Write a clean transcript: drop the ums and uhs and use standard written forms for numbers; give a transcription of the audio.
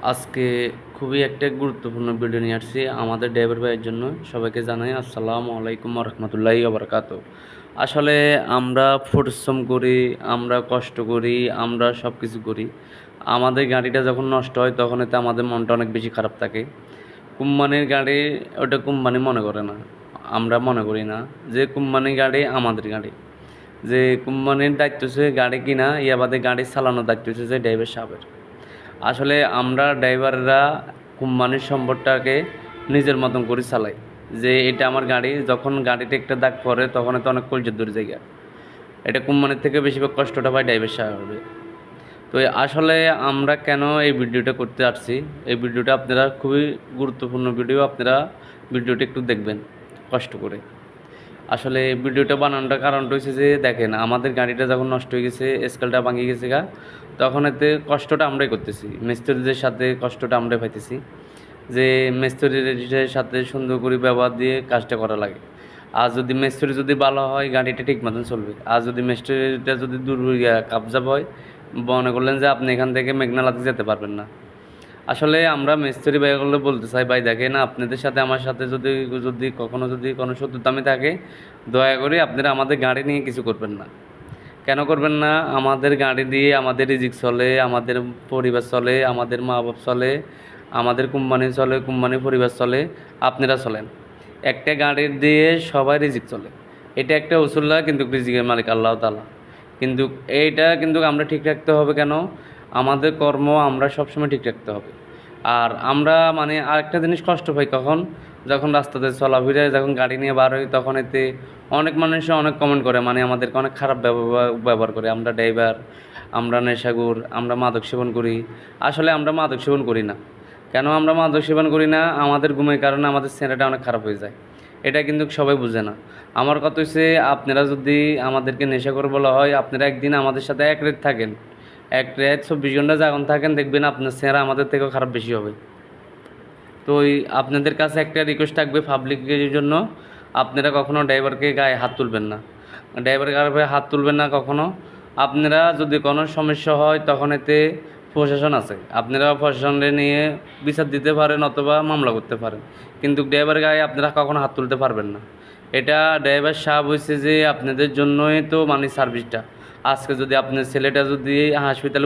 আজকে খুবই একটা গুরুত্বপূর্ণ ভিডিও নিয়ে আসছি আমাদের ড্রাইভার ভাইয়ের জন্য। সবাইকে জানাই আসসালামু আলাইকুম রহমতুল্লাহি ওবরাকাত। আসলে আমরা পরিশ্রম করি, আমরা কষ্ট করি, আমরা সব কিছু করি। আমাদের গাড়িটা যখন নষ্ট হয় তখন এতে আমাদের মনটা অনেক বেশি খারাপ থাকে। কোম্পানির গাড়ি ওটা কোম্পানি মনে করে না, আমরা মনে করি না যে কোম্পানির গাড়ি আমাদের গাড়ি। যে কোম্পানির দায়িত্ব হচ্ছে গাড়ি কিনা, বাদে গাড়ি চালানোর দায়িত্ব হচ্ছে যে ড্রাইভার সাহেবের। আসলে আমরা ড্রাইভাররা কোম্পানির সম্পদটাকে নিজের মতন করে চালাই। যে এটা আমার গাড়ি, যখন গাড়িতে একটা দাগ পড়ে তখন তো অনেক কলজের দূরে জায়গা। এটা কোম্পানির থেকে বেশিরভাগ কষ্টটা পাই ড্রাইভার সাহেব। তো আসলে আমরা কেন এই ভিডিওটা করতে আসছি, এই ভিডিওটা আপনারা খুবই গুরুত্বপূর্ণ ভিডিও, আপনারা ভিডিওটা একটু দেখবেন কষ্ট করে। আসলে ভিডিওটা বানানোটার কারণটা হচ্ছে যে দেখেন, আমাদের গাড়িটা যখন নষ্ট হয়ে গেছে, স্কেলটা ভাঙিয়ে গেছে তখন এতে কষ্টটা আমরাই করতেছি, মিস্ত্রিদের সাথে কষ্টটা আমরাই পাইতেছি। যে মিস্ত্রিদের সাথে সুন্দর করে ব্যবহার দিয়ে কাজটা করা লাগে। আর যদি মিস্ত্রি যদি ভালো হয় গাড়িটা ঠিক মতন চলবে। আর যদি মিস্ত্রিটা যদি দূর কাবজাব হয়, মনে করলেন যে আপনি এখান থেকে মেঘনালাতে যেতে পারবেন না। আসলে আমরা মিস্ত্রি ভাইগুলো বলতে চাই, ভাই দেখেন আপনাদের সাথে আমার সাথে যদি যদি কখনো যদি কোনো শত্রুতামি থাকে, দয়া করে আপনারা আমাদের গাড়ি নিয়ে কিছু করবেন না। কেন করবেন না? আমাদের গাড়ি দিয়ে আমাদের রিজিক চলে, আমাদের পরিবার চলে, আমাদের মা বাপ চলে, আমাদের কোম্পানি চলে, কোম্পানির পরিবার চলে, আপনারা চলেন। একটা গাড়ির দিয়ে সবাই রিজিক চলে। এটা একটা উসুল্লাহ, কিন্তু রিজিকের মালিক আল্লাহ তাআলা। কিন্তু এইটা কিন্তু আমরা ঠিক রাখতে হবে কেন? আমাদের কর্ম আমরা সবসময় ঠিক রাখতে হবে। আর আমরা মানে আরেকটা জিনিস কষ্ট পাই কখন, যখন রাস্তাতে চলাফেরায় যখন গাড়ি নিয়ে বার হই তখন এতে অনেক মানুষে অনেক কমেন্ট করে, মানে আমাদেরকে অনেক খারাপ ব্যবহার করে। আমরা ড্রাইভার, আমরা নেশাখোর, আমরা মাদক সেবন করি। আসলে আমরা মাদক সেবন করি না। কেন আমরা মাদক সেবন করি না? আমাদের ঘুমের কারণে আমাদের চেহারাটা অনেক খারাপ হয়ে যায়। এটা কিন্তু সবাই বুঝে না। আমার কথা হচ্ছে, আপনারা যদি আমাদেরকে নেশাখোর বলা হয়, আপনারা একদিন আমাদের সাথে এক রাত থাকেন, এক রাত 24 ঘন্টা যখন থাকেন, দেখবেন আপনার চেহারা আমাদের থেকেও খারাপ বেশি হবে। তো ওই আপনাদের কাছে একটা রিকোয়েস্ট থাকবে পাবলিকের জন্য, আপনারা কখনও ড্রাইভারকে গায়ে হাত তুলবেন না, ড্রাইভারের গায়ে হাত তুলবেন না কখনও। আপনারা যদি কোনো সমস্যা হয় তখন এতে প্রশাসন আছে, আপনারা প্রশাসনে নিয়ে বিচার দিতে পারেন অথবা মামলা করতে পারেন, কিন্তু ড্রাইভারের গায়ে আপনারা কখনো হাত তুলতে পারবেন না। এটা ড্রাইভার সাহেব হয়েছে যে আপনাদের জন্যই তো মানে সার্ভিসটা। আজকে যদি আপনার ছেলেটা যদি হাসপাতালে